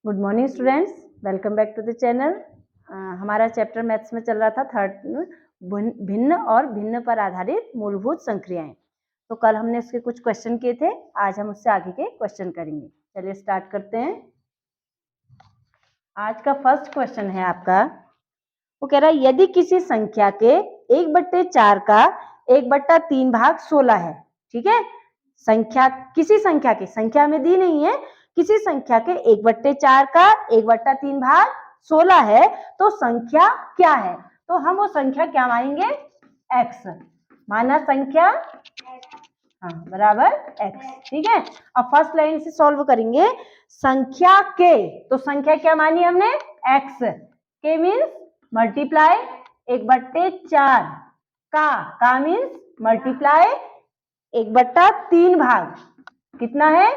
Good morning students, welcome back to the channel. हमारा chapter maths में चल रहा था थर्ड भिन्न और भिन्न पर आधारित मूलभूत संक्रियाएं। तो कल हमने उसके कुछ क्वेश्चन किए थे, आज हम उससे आगे के क्वेश्चन करेंगे। चलिए स्टार्ट करते हैं। आज का फर्स्ट क्वेश्चन है आपका, वो कह रहा है यदि किसी संख्या के 1/4 का 1/3 भाग 16 है। ठीक है, संख्या किसी संख्या की, संख्या में दी नहीं है, किसी संख्या के 1/4 का 1/3 भाग 16 है तो संख्या क्या है? तो हम वो संख्या क्या मानेंगे? x माना संख्या बराबर x। ठीक है, अब फर्स्ट लाइन से सॉल्व करेंगे। संख्या के, तो संख्या क्या मानी हमने? x। के मीन्स मल्टीप्लाई 1/4, का मीन्स मल्टीप्लाई 1/3 भाग कितना है?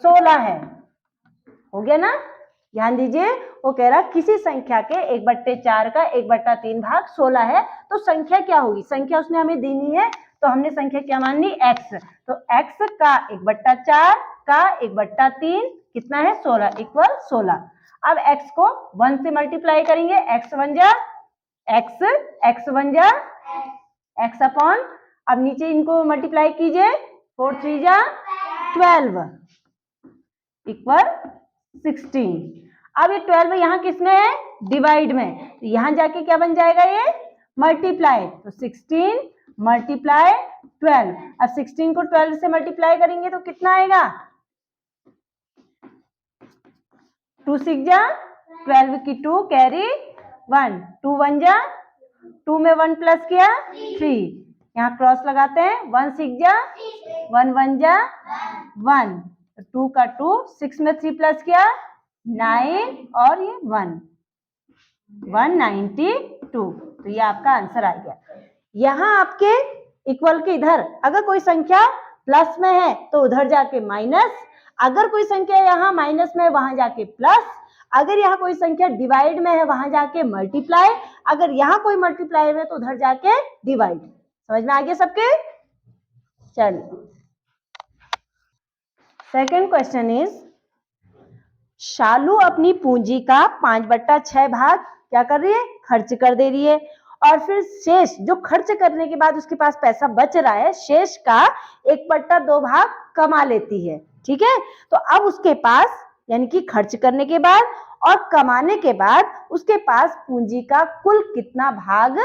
16 है। हो गया ना? ध्यान दीजिए, वो कह रहा किसी संख्या के 1/4 का 1/3 भाग 16 है तो संख्या क्या होगी? संख्या उसने हमें देनी है तो हमने संख्या क्या मान ली? x। तो x का 1/4 का 1/3 कितना है? 16 इक्वल 16। अब x को 1 से मल्टीप्लाई करेंगे, x 1 जा x अपॉन, अब नीचे इनको मल्टीप्लाई कीजिए, 4 3 जा 12 इक्वल 16। अब ये 12 यहाँ किस में है? डिवाइड में, तो यहाँ जाके क्या बन जाएगा? ये मल्टीप्लाई। तो 16 मल्टीप्लाई 12। अब 16 को 12 से मल्टीप्लाई करेंगे तो कितना आएगा? 2 6 जा 12 की 2 कैरी 1, 2 1 जा 2 में 1 प्लस किया 3, यहाँ क्रॉस लगाते हैं, 1 6 जा 1 1 जा 1, 2 का 2, 6 में 3 प्लस किया 9 और ये 192। तो ये आपका आंसर आ गया। यहाँ आपके इक्वल के इधर अगर कोई संख्या प्लस में है तो उधर जाके माइनस, अगर कोई संख्या यहाँ माइनस में है वहां जाके प्लस, अगर यहाँ कोई संख्या डिवाइड में है वहां जाके मल्टीप्लाई, अगर यहाँ कोई मल्टीप्लाई में है तो उधर जाके डिवाइड। समझ में आ गया सबके? चलिए सेकेंड क्वेश्चन इज, शालू अपनी पूंजी का 5/6 भाग क्या कर रही है? खर्च कर दे रही है, और फिर शेष जो खर्च करने के बाद उसके पास पैसा बच रहा है, शेष का 1/2 भाग कमा लेती है। ठीक है, तो अब उसके पास यानी कि खर्च करने के बाद और कमाने के बाद उसके पास पूंजी का कुल कितना भाग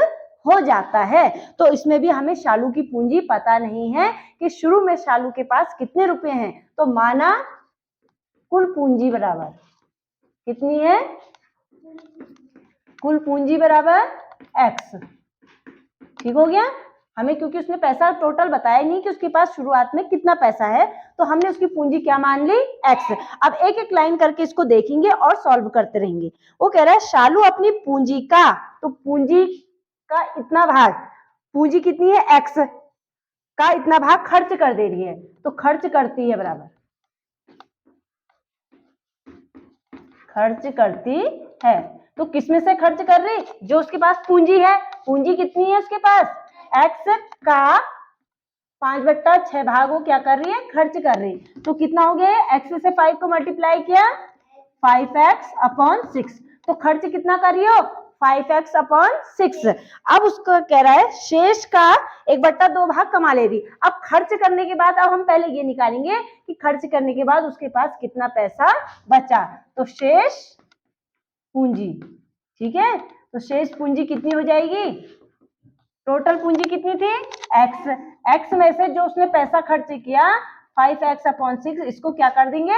हो जाता है? तो इसमें भी हमें शालू की पूंजी पता नहीं है कि शुरू में शालू के पास कितने रुपए हैं, तो माना कुल पूंजी बराबर कितनी है? कुल पूंजी बराबर x। ठीक हो गया? हमें क्योंकि उसने पैसा टोटल बताया नहीं कि उसके पास शुरुआत में कितना पैसा है, तो हमने उसकी पूंजी क्या मान ली? x। अब एक एक लाइन करके इसको देखेंगे और सॉल्व करते रहेंगे। वो कह रहा है शालू अपनी पूंजी का, तो पूंजी का इतना भाग, पूंजी कितनी है? x का इतना भाग खर्च कर दे रही है, तो खर्च करती है बराबर खर्च करती है। तो किसमें से खर्च कर रही? जो उसके पास पूंजी है। पूंजी कितनी है उसके पास? x का 5/6 भाग वो क्या कर रही है? खर्च कर रही। तो कितना हो गया? x से 5 को मल्टीप्लाई किया 5x अपॉन 6, तो खर्च कितना कर रही हो? 5x upon 6। अब उसको कह रहा है शेष का 1/2 भाग कमा ले रही। अब खर्च करने के बाद अब हम पहले ये निकालेंगे कि खर्च करने के बाद उसके पास कितना पैसा बचा, तो शेष पूंजी। ठीक है, तो शेष पूंजी कितनी हो जाएगी? टोटल पूंजी कितनी थी? x में से जो उसने पैसा खर्च किया 5x अपॉन 6, इसको क्या कर देंगे?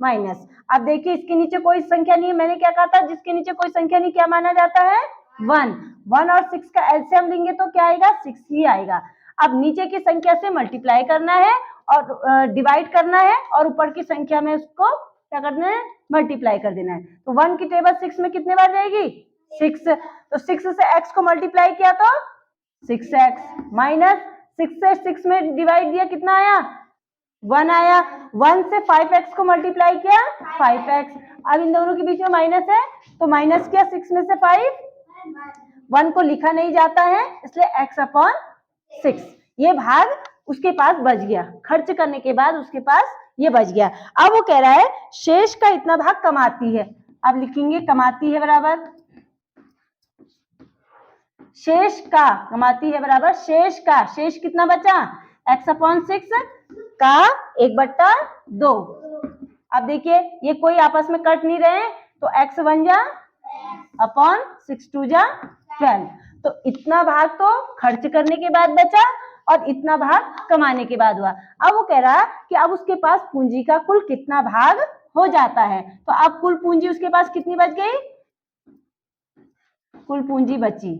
माइनस। अब देखिए इसके नीचे कोई संख्या नहीं है, मैंने क्या कहा था? जिसके नीचे कोई संख्या नहीं क्या माना जाता है? 1 और 6 का एलसीएम लेंगे तो क्या आएगा? 6 ही आएगा। अब नीचे की संख्या से मल्टीप्लाई करना है और डिवाइड करना है, और ऊपर की संख्या में उसको क्या करना है? मल्टीप्लाई कर देना है। तो 1 की टेबल 6 में कितने बार जाएगी? 6। तो 6 से x को मल्टीप्लाई किया तो 6x माइनस 6 से 6 में डिवाइड दिया, कितना आया? 1 आया। 1 से 5x को मल्टीप्लाई किया 5x। अब इन दोनों के बीच में माइनस है तो माइनस किया 6 में से 5, 1 को लिखा नहीं जाता है इसलिए x अपॉन 6। ये भाग उसके पास बच गया, खर्च करने के बाद उसके पास ये बच गया। अब वो कह रहा है शेष का इतना भाग कमाती है, अब लिखेंगे कमाती है बराबर शेष का, कमाती है बराबर शेष का, शेष कितना बचा x/6 का 1/2। अब देखिए ये कोई आपस में कट नहीं रहे तो x बन जा अपॉन 6 2 जा 12। तो इतना भाग तो खर्च करने के बाद बचा और इतना भाग कमाने के बाद हुआ। अब वो कह रहा कि अब उसके पास पूंजी का कुल कितना भाग हो जाता है। तो अब कुल पूंजी उसके पास कितनी बच गई, कुल पूंजी बची,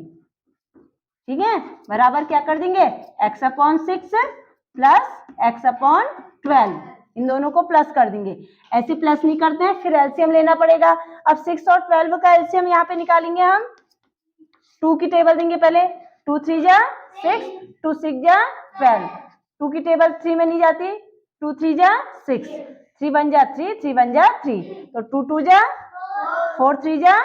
ठीक है, बराबर क्या कर देंगे x/6 प्लस x/12, इन दोनों को प्लस कर देंगे। ऐसे प्लस नहीं करते हैं, फिर एलसीएम लेना पड़ेगा। अब 6 और 12 का एलसीएम यहाँ पे निकालेंगे हम। 2 की टेबल देंगे पहले, 2 3 जा 6, 2 6 जा 12। 2 की टेबल 3 में नहीं जाती, 2 3 जा 6, 3 1 जा 3, 3 1 जा 3, तो 2 2 जा 4, 3 जा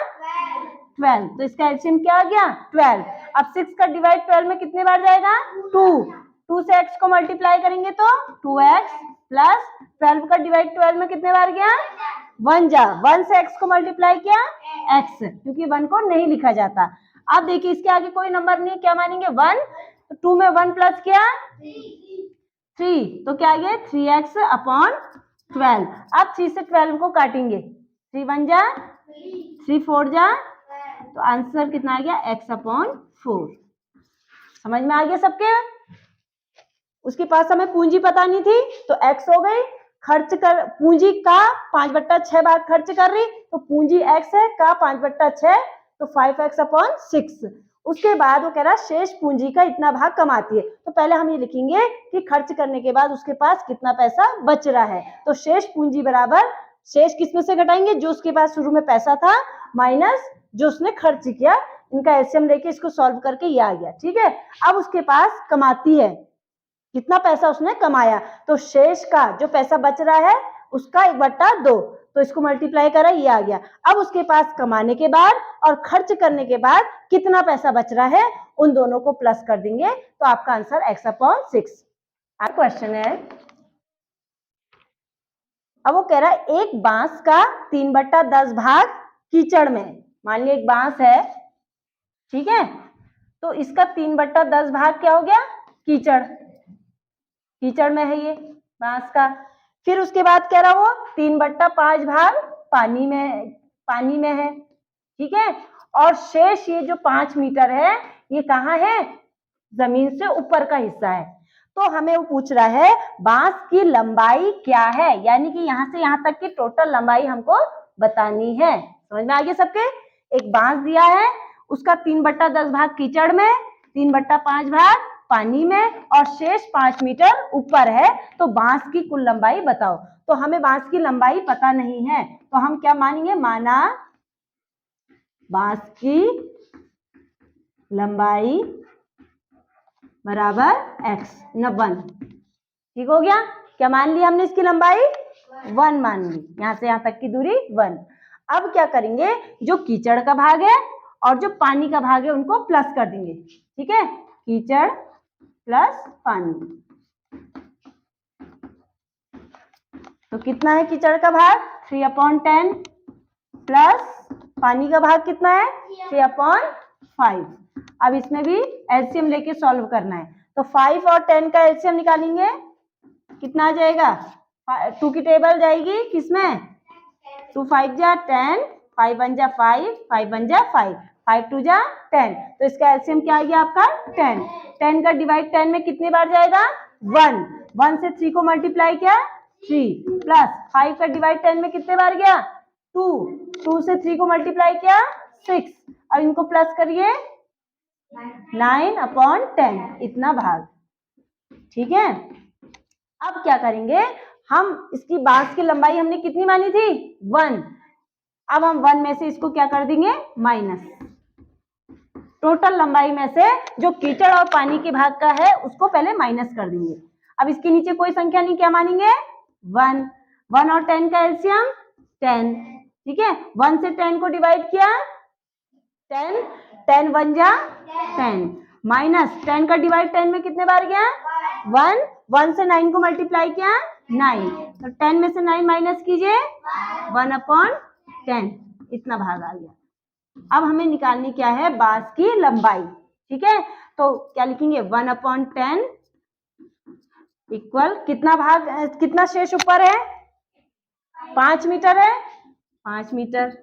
12। तो इसका एलसीएम क्या आ गया 12। अब 6 का डिवाइड 12 में कितने बार जाएगा 2, 2 से x को मल्टीप्लाई करेंगे तो 2x प्लस 12 का डिवाइड 12 में कितने बार गया 1 जा, 1 से x को मल्टीप्लाई किया x, क्योंकि 1 को नहीं लिखा जाता। अब देखिए इसके आगे कोई नंबर नहीं, क्या मानेंगे 1, तो 2 में 1 प्लस किया 3, तो क्या आ गया 3x/12। अब 3 से 12 को काटेंगे, 3 1 जा 3 4 जा, तो आंसर कितना आ गया x/4। समझ में आ गया सबके। उसके पास हमें पूंजी पता नहीं थी तो x हो गई, खर्च कर पूंजी का 5/6 भाग खर्च कर रही तो पूंजी x है, का 5/6 तो 5x/6। उसके बाद वो कह रहा शेष पूंजी का इतना भाग कमाती है। तो पहले हम ये लिखेंगे कि खर्च करने के बाद उसके पास कितना पैसा बच रहा है। तो शेष पूंजी बराबर शेष किसमें से घटाएंगे, जो उसके पास शुरू में पैसा था माइनस जो उसने खर्च किया। इनका एलसीएम लेके इसको सॉल्व करके ये आ गया, ठीक है। अब उसके पास कमाती है, कितना पैसा उसने कमाया, तो शेष का जो पैसा बच रहा है उसका 1/2, तो इसको मल्टीप्लाई करा ये आ गया। अब उसके पास कमाने के बाद और खर्च करने के बाद कितना पैसा बच रहा है उन दोनों को प्लस कर देंगे तो आपका आंसर x/6। अब क्वेश्चन है, अब वो कह रहा है एक बांस का 3/10 भाग कीचड़ में, मान लिया एक बांस है, ठीक है, तो इसका 3/10 भाग क्या हो गया कीचड़, कीचड़ में है ये बांस का। फिर उसके बाद कह रहा वो 3/5 भाग पानी में है, ठीक है, और शेष ये जो 5 मीटर है ये कहाँ है, जमीन से ऊपर का हिस्सा है। तो हमें वो पूछ रहा है बांस की लंबाई क्या है, यानी कि यहाँ से यहाँ तक की टोटल लंबाई हमको बतानी है। समझ में आ गया सबके। एक बांस दिया है, उसका 3/10 भाग कीचड़ में, 3/5 भाग पानी में और शेष 5 मीटर ऊपर है, तो बांस की कुल लंबाई बताओ। तो हमें बांस की लंबाई पता नहीं है तो हम क्या मानेंगे, माना बांस की लंबाई बराबर x न 1, ठीक हो गया। क्या मान लिया हमने इसकी लंबाई 1 मान ली, यहां से यहां तक की दूरी 1। अब क्या करेंगे, जो कीचड़ का भाग है और जो पानी का भाग है उनको प्लस कर देंगे, ठीक है, कीचड़ प्लस पानी। तो कितना है कीचड़ का भाग 3/10 प्लस पानी का भाग कितना है 3/5। अब इसमें भी एलसीएम लेके सॉल्व करना है, तो 5 और 10 का एलसीएम निकालेंगे, कितना आ जाएगा, 2 की टेबल जाएगी किसमें, 2 5 जा 10, 5 1 जा 5, 5 1 जा 5, 5 2 जा 10, तो इसका एलसीएम क्या आ गया आपका 10। 10 का डिवाइड 10 में कितने बार जाएगा 1, 1 से 3 को मल्टीप्लाई किया 3 प्लस 5 का डिवाइड 10 में कितने बार गया 2, 2 से 3 को मल्टीप्लाई किया 6, अब इनको प्लस करिए 9/10 इतना भाग, ठीक है। अब क्या करेंगे हम, इसकी बांस की लंबाई हमने कितनी मानी थी 1, अब हम 1 में से इसको क्या कर देंगे माइनस, टोटल लंबाई में से जो कीचड़ और पानी के भाग का है उसको पहले माइनस कर देंगे। अब इसके नीचे कोई संख्या नहीं, क्या मानेंगे 1, 1 और 10 का एलसीएम 10, ठीक है, 1 से 10 को डिवाइड किया 10, 10 1 जा 10 माइनस 10 का डिवाइड 10 में कितने बार गया 1, 1 से 9 को मल्टीप्लाई किया 9, तो 10 में से 9 माइनस कीजिए 1/10, इतना भाग आ गया। अब हमें निकालनी क्या है, बांस की लंबाई। ठीक है, तो क्या लिखेंगे 1/10 इक्वल कितना भाग, कितना शेष ऊपर है, 5 मीटर है, 5 मीटर।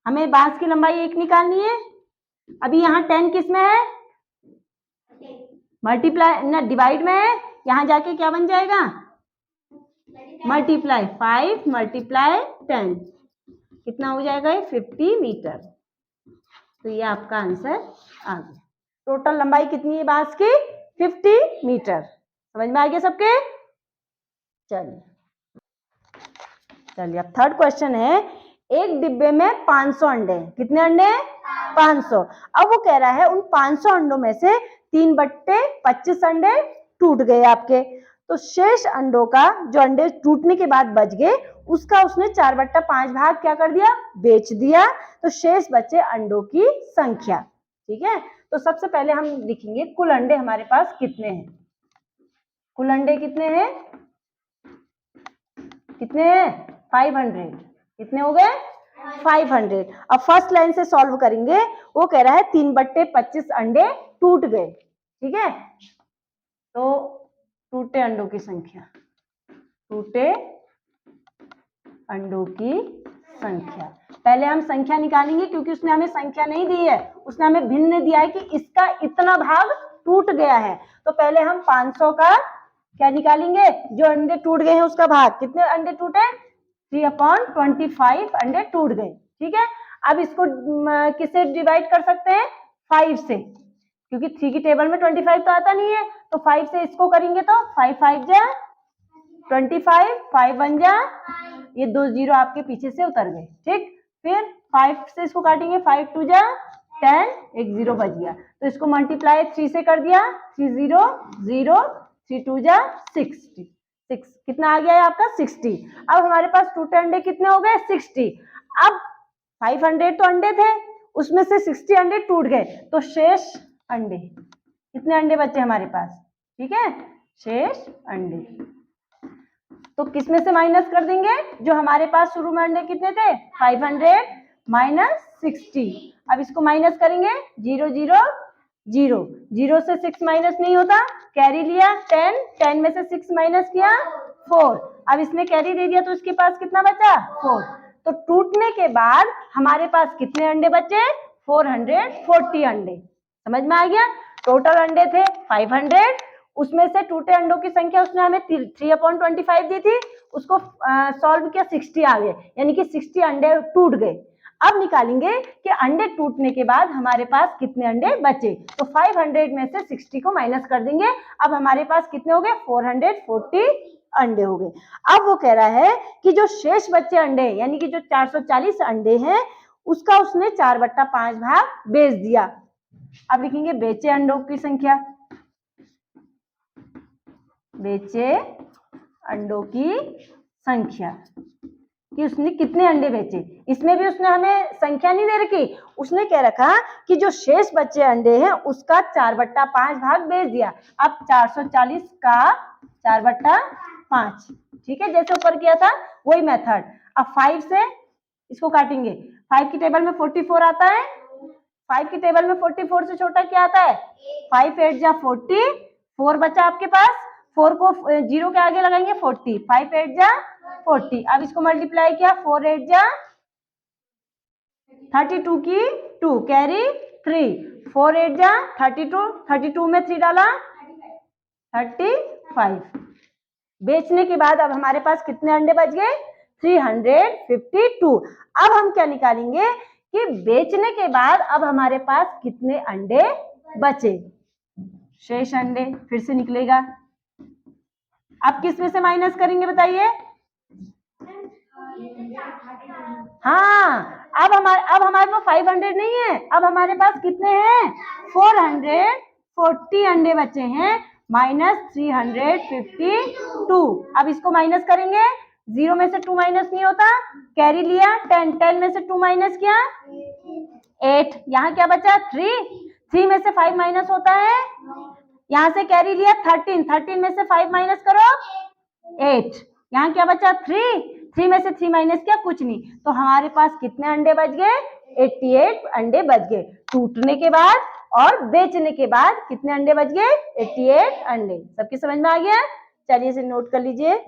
हमें बांस की लंबाई 1 निकालनी है। अभी यहाँ 10 किस में है, मल्टीप्लाई ना डिवाइड में है, यहाँ जाके क्या बन जाएगा, मल्टीप्लाई। 5 मल्टीप्लाई 10 कितना हो जाएगा, 50 मीटर। तो ये आपका आंसर आ गया। टोटल लंबाई कितनी है बांस की, 50 मीटर। समझ में आ गया सबके। चलिए अब थर्ड क्वेश्चन है, एक डिब्बे में 500 अंडे। कितने अंडे, 500। अब वो कह रहा है उन 500 अंडों में से 3/25 अंडे टूट गए आपके, तो शेष अंडों का, जो अंडे टूटने के बाद बच गए, उसका उसने 4/5 भाग क्या कर दिया, बेच दिया। तो शेष बचे अंडों की संख्या। ठीक है, तो सबसे पहले हम लिखेंगे कुल अंडे हमारे पास कितने हैं। कुल अंडे कितने हैं, कितने हैं, 500। कितने हो गए, 500। अब फर्स्ट लाइन से सॉल्व करेंगे। वो कह रहा है 3/25 अंडे टूट गए। ठीक है, तो टूटे अंडों की संख्या, टूटे अंडों की संख्या। पहले हम संख्या निकालेंगे, क्योंकि उसने हमें संख्या नहीं दी है, उसने हमें भिन्न दिया है कि इसका इतना भाग टूट गया है। तो पहले हम 500 का क्या निकालेंगे, जो अंडे टूट गए हैं उसका भाग। कितने अंडे टूटे, 3/25 अंडे टूट गए। ठीक है, अब इसको किससे डिवाइड कर सकते हैं, 5 से, क्योंकि 3 की टेबल में 25 तो आता नहीं है, तो 5 से इसको करेंगे तो 5 5 जा 25, 5 1 जा, ये 2 जीरो आपके पीछे से उतर गए। ठीक, फिर 5 से इसको काटेंगे, 5 2 जा 10, एक जीरो बच गया, तो इसको मल्टीप्लाई 3 से कर दिया, 3 0 0, 3 2 जा 6, कितना आ गया है आपका 60। अब हमारे पास टूटे अंडे कितने हो गए, 60। अब 500 तो अंडे थे, उसमें से 60 अंडे टूट गए, तो शेष अंडे, कितने अंडे बचे हमारे पास। ठीक है, शेष अंडे तो किसमें से माइनस कर देंगे, जो हमारे पास शुरू में अंडे कितने थे, 500 माइनस 60। अब इसको माइनस करेंगे, 0 0 0, 0 से 6 माइनस नहीं होता, कैरी लिया 10, 10 में से 6 माइनस किया 4। अब इसने कैरी दे दिया, तो इसके पास कितना बचा, 4। तो टूटने के बाद हमारे पास कितने अंडे बचे, 440 अंडे। समझ में आ गया। टोटल अंडे थे 500, उसमें से टूटे अंडों की संख्या उसने हमें 3/25 दी थी, उसको सॉल्व किया, 60 आ गए, यानी कि 60 अंडे टूट गए। अब निकालेंगे कि अंडे टूटने के बाद हमारे पास कितने अंडे बचे, तो 500 में से 60 को माइनस कर देंगे। अब हमारे पास कितने हो गए, 440 अंडे हो गए। अब वो कह रहा है कि जो शेष बचे अंडे, यानी कि जो 440 अंडे हैं, उसका उसने 4/5 भाग बेच दिया। अब लिखेंगे बेचे अंडों की संख्या, बेचे अंडों की संख्या, कि उसने कितने अंडे बेचे। इसमें भी उसने हमें संख्या नहीं दे रखी, उसने कह रखा कि जो शेष बचे अंडे हैं उसका 4/5 भाग बेच दिया। अब 440 का 4/5, ठीक है, जैसे ऊपर किया था वही मेथड। अब 5 से इसको काटेंगे, 5 की टेबल में 44 आता है, 5 की टेबल में 44 से छोटा क्या आता है, 5 8 जा 40, 4 बचा आपके पास, 4 को 0 के आगे लगाएंगे 40, 5 8 जा 40। अब इसको मल्टीप्लाई किया, 4 8 जा 32 की 2, कैरी 3, 4 8 जा 32, 32 में 3 डाला 35। बेचने के बाद अब हमारे पास कितने अंडे बच गए, 352। अब हम क्या निकालेंगे कि बेचने के बाद अब हमारे पास कितने अंडे बचे, शेष अंडे फिर से निकलेगा। अब किस में से माइनस करेंगे बताइए, हाँ, अब हमारे पास 500 नहीं है, अब हमारे पास कितने हैं, 440 अंडे बचे हैं, माइनस 352। अब इसको माइनस करेंगे, 0 में से 2 माइनस नहीं होता, कैरी लिया 10, 10 में से 2 माइनस किया 8, यहाँ क्या बचा 3 में से 5 माइनस होता है, यहाँ से कैरी लिया 13, 13 में से 5 माइनस करो 8, यहाँ क्या बचा 3 3 में से 3 माइनस किया, कुछ नहीं, तो हमारे पास कितने अंडे बच गए? 88 अंडे बच गए। टूटने के बाद और बेचने के बाद कितने अंडे बच गए? 88 अंडे। सबकी समझ में आ गया? चलिए इसे नोट कर लीजिए।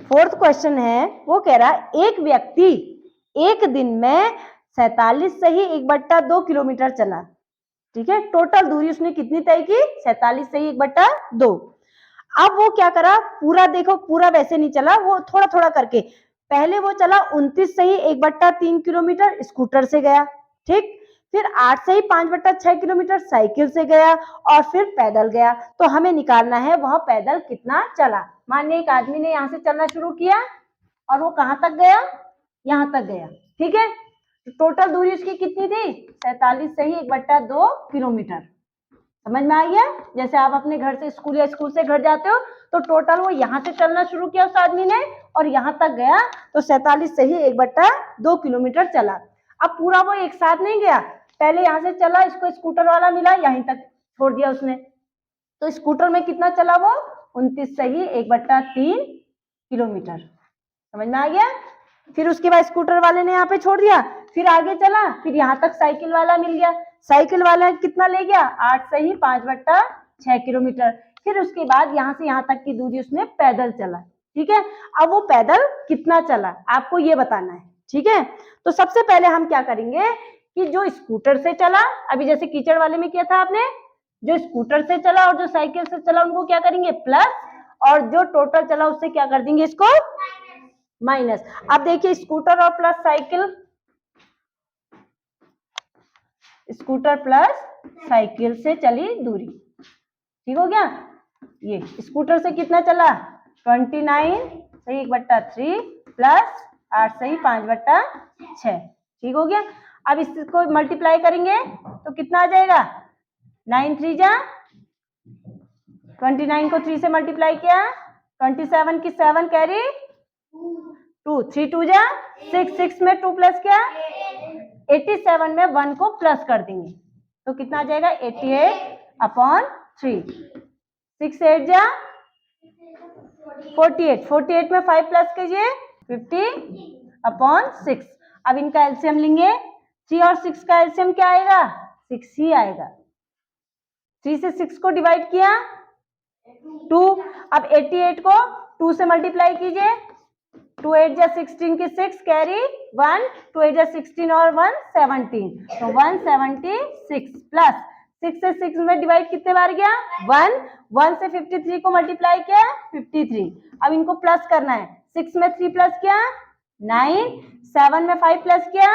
फोर्थ क्वेश्चन है, वो कह रहा है एक व्यक्ति एक दिन में 47 से ही 1/2 किलोमीटर चला। ठीक है, टोटल दूरी उसने कितनी तय की? 47 से ही 1/2। अब वो क्या करा, पूरा देखो, पूरा वैसे नहीं चला, वो थोड़ा थोड़ा करके पहले वो चला 29 से ही 1/3 किलोमीटर स्कूटर से गया। ठीक, फिर 8 से ही 5/6 किलोमीटर साइकिल से गया और फिर पैदल गया। तो हमें निकालना है वह पैदल कितना चला। मानिए एक आदमी ने यहाँ से चलना शुरू किया और वो कहाँ तक गया? यहाँ तक गया। ठीक है, तो टोटल दूरी उसकी कितनी थी? 47 से ही 1/2 किलोमीटर। समझ में आ गया? जैसे आप अपने घर से स्कूल या स्कूल से घर जाते हो तो टोटल वो यहाँ से चलना शुरू किया उस आदमी ने और यहाँ तक गया, तो 47 से ही 1/2 किलोमीटर चला। अब पूरा वो एक साथ नहीं गया, पहले यहाँ से चला, इसको स्कूटर वाला मिला, यहीं तक छोड़ दिया उसने, तो स्कूटर में कितना चला वो? 29 से ही 1/3 किलोमीटर। समझ में आ गया? फिर उसके बाद स्कूटर वाले ने यहाँ पे छोड़ दिया, फिर आगे चला, फिर यहाँ तक साइकिल वाला मिल गया, साइकिल वाला कितना ले गया? 8 से ही 5/6 किलोमीटर। फिर उसके बाद यहाँ से यहाँ तक की दूरी उसने पैदल चला। ठीक है, अब वो पैदल कितना चला आपको ये बताना है। ठीक है, तो सबसे पहले हम क्या करेंगे कि जो स्कूटर से चला, अभी जैसे कीचड़ वाले में किया था आपने, जो स्कूटर से चला और जो साइकिल से चला उनको क्या करेंगे? प्लस, और जो टोटल चला उससे क्या कर देंगे? इसको माइनस। अब देखिए स्कूटर और plus cycle, scooter plus cycle से चली दूरी, ठीक हो गया? ये स्कूटर से कितना चला? 29 से 1/3 प्लस 8 से 5/6, ठीक हो गया? अब इसको मल्टीप्लाई करेंगे तो कितना आ जाएगा? 9 3 जा 29 को 3 से मल्टीप्लाई किया, 27 की 7 कैरी 2, 3 2 जा 6, 6 में 2 प्लस क्या? 87 में 1 को प्लस कर देंगे तो कितना आ जाएगा? 88/3। 6 8 जा 48, 48 में 5 प्लस कीजिए 50/6। अब इनका एलसीएम लेंगे, 3 और 6 का एलसीएम क्या आएगा? 6 ही आएगा। 3 से 6 को डिवाइड किया 2, अब 88 को 2 से मल्टीप्लाई कीजिए, 2 8 जा 16 की 6 कैरी 1, 2 8 जा 16 और 1 17, तो 176 प्लस 6 से 6 में डिवाइड कितने बार गया? 1, 1 से 53 को मल्टीप्लाई किया 53। अब इनको प्लस करना है, 6 में 3 प्लस किया 9, 7 में 5 प्लस किया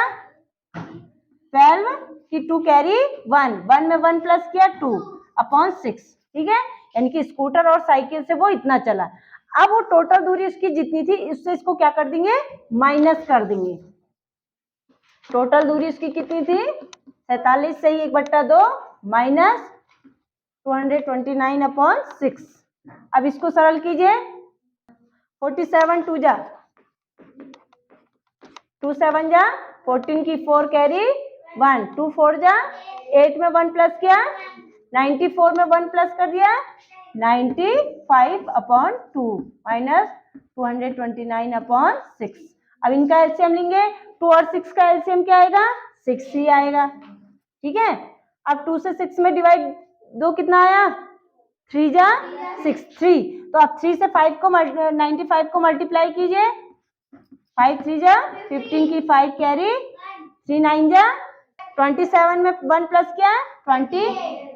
12 की 2 कैरी 1, 1 में 1 प्लस किया 2/6। ठीक है, यानी कि स्कूटर और साइकिल से वो इतना चला। अब वो टोटल दूरी उसकी जितनी थी इससे इसको क्या कर देंगे? माइनस कर देंगे। टोटल दूरी उसकी कितनी थी? 47 से ही 1/2 माइनस 229/6। अब इसको सरल कीजिए, 47 2 जा 2 7 जा 14 की 4 कैरी 1, 2 4 जा 8 में 1 प्लस किया 94 में 1 प्लस कर दिया 95/2 माइनस 229/6। अब इनका एलसीएम लेंगे, 2 और 6 का एलसीएम क्या आएगा? 6 ही आएगा। ठीक है, अब 2 से 6 में डिवाइड 2 कितना आया? 3 जा 6 3, तो अब 3 से 5 को 95 को मल्टीप्लाई कीजिए, 5 3 जा 15 की 5 कैरी 3 9 जा 27 में 1 प्लस किया 20,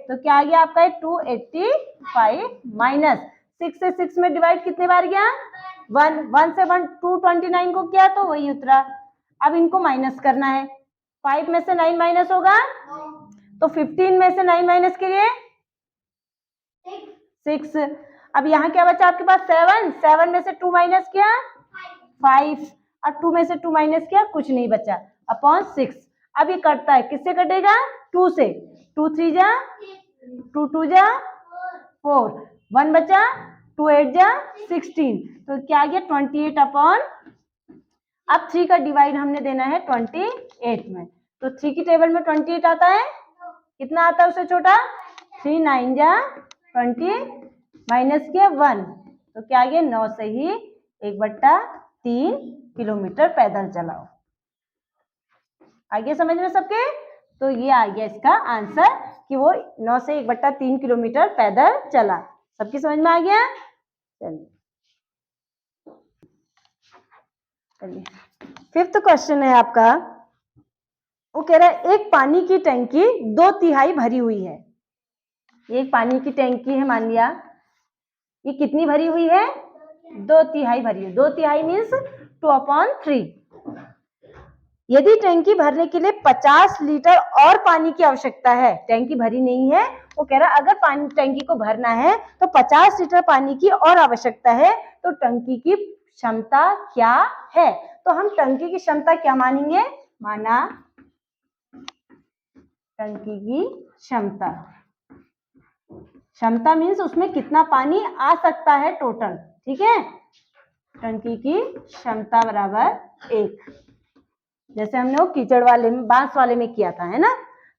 तो क्या आ गया आपका? 285 माइनस 6 से 6 में डिवाइड कितने बार गया? 1, 1 से 1 229 को किया तो वही उतरा। अब इनको माइनस करना है, 5 में से 9 माइनस होगा तो 15 में से 9 माइनस करिए 6। अब यहाँ क्या बचा आपके पास? 7, 7 में से 2 माइनस किया 5, और 2 में से 2 माइनस किया कुछ नहीं बचा /6। अब ये कटता है, किससे कटेगा? 2 से, 2 3 जा 2 2 जा 4, 1 बचा 2 8 जा 16, तो क्या आ गया? 28/। अब 3 का डिवाइड हमने देना है 28 में, तो 3 की टेबल में 28 आता है, कितना आता है उससे छोटा? 3 9 जा 20 माइनस किया 1, तो क्या आ गया? 9 से ही 1/3 3 किलोमीटर पैदल चलाओ। आगे समझ में सबके? तो ये आ गया इसका आंसर कि वो 9 से 1/3 किलोमीटर पैदल चला। सबकी समझ में आ गया? चलिए 5th क्वेश्चन है आपका। वो कह रहा है एक पानी की टंकी 2/3 भरी हुई है। एक पानी की टंकी है, मान लिया ये कितनी भरी हुई है? 2/3 भरी हुई। 2/3 मीन्स 2/3। यदि टंकी भरने के लिए 50 लीटर और पानी की आवश्यकता है, टंकी भरी नहीं है, वो कह रहा है अगर पानी टंकी को भरना है तो 50 लीटर पानी की और आवश्यकता है, तो टंकी की क्षमता क्या है? तो हम टंकी की क्षमता क्या मानेंगे? माना टंकी की क्षमता। क्षमता मीन्स उसमें कितना पानी आ सकता है टोटल, ठीक है। टंकी की क्षमता बराबर 1, जैसे हमने वो कीचड़ वाले में, बांस वाले में किया था, है ना।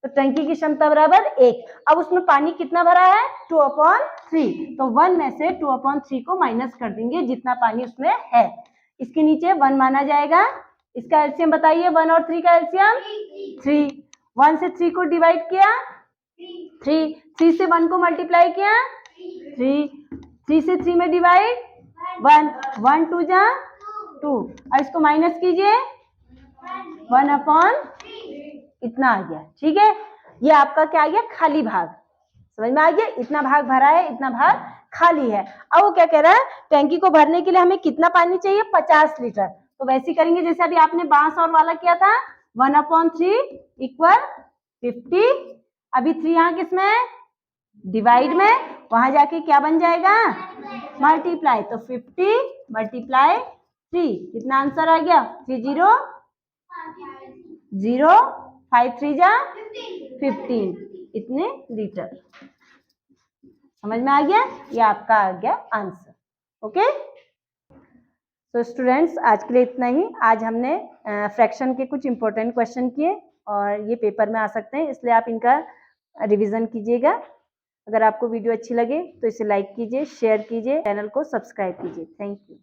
तो टंकी की क्षमता बराबर 1। अब उसमें पानी कितना भरा है? 2/3। तो 1 में से 2/3 को माइनस कर देंगे जितना पानी उसमें है। इसके नीचे 1 माना जाएगा। इसका एलसीएम बताइए, 1 और 3 का एलसीएम 3। 1 से 3 को डिवाइड किया 3, 3 से 1 को मल्टीप्लाई किया 3, 3 से 3 में डिवाइड 1, 1 2 जा 2। अब इसको माइनस कीजिए 1/3, इतना आ गया, ठीक है। ये आपका क्या आ गया? खाली भाग। समझ में आ गया? इतना भाग भरा है, इतना भाग खाली है। अब वो क्या कह रहा है? टंकी को भरने के लिए हमें कितना पानी चाहिए? 50 लीटर। तो वैसे करेंगे जैसे अभी आपने बांस और वाला किया था, 1/3 इक्वल 50। अभी 3 यहाँ किसमें है? डिवाइड में। वहां जाके क्या बन जाएगा? मल्टीप्लाई। तो 50 मल्टीप्लाई 3, कितना आंसर आ गया? 30 0 5 3 जा 15, इतने लीटर। समझ में आ गया? ये आपका आ गया आंसर। ओके, तो स्टूडेंट्स आज के लिए इतना ही। आज हमने फ्रैक्शन के कुछ इंपॉर्टेंट क्वेश्चन किए और ये पेपर में आ सकते हैं, इसलिए आप इनका रिवीजन कीजिएगा। अगर आपको वीडियो अच्छी लगे तो इसे लाइक कीजिए, शेयर कीजिए, चैनल को सब्सक्राइब कीजिए। Thank you.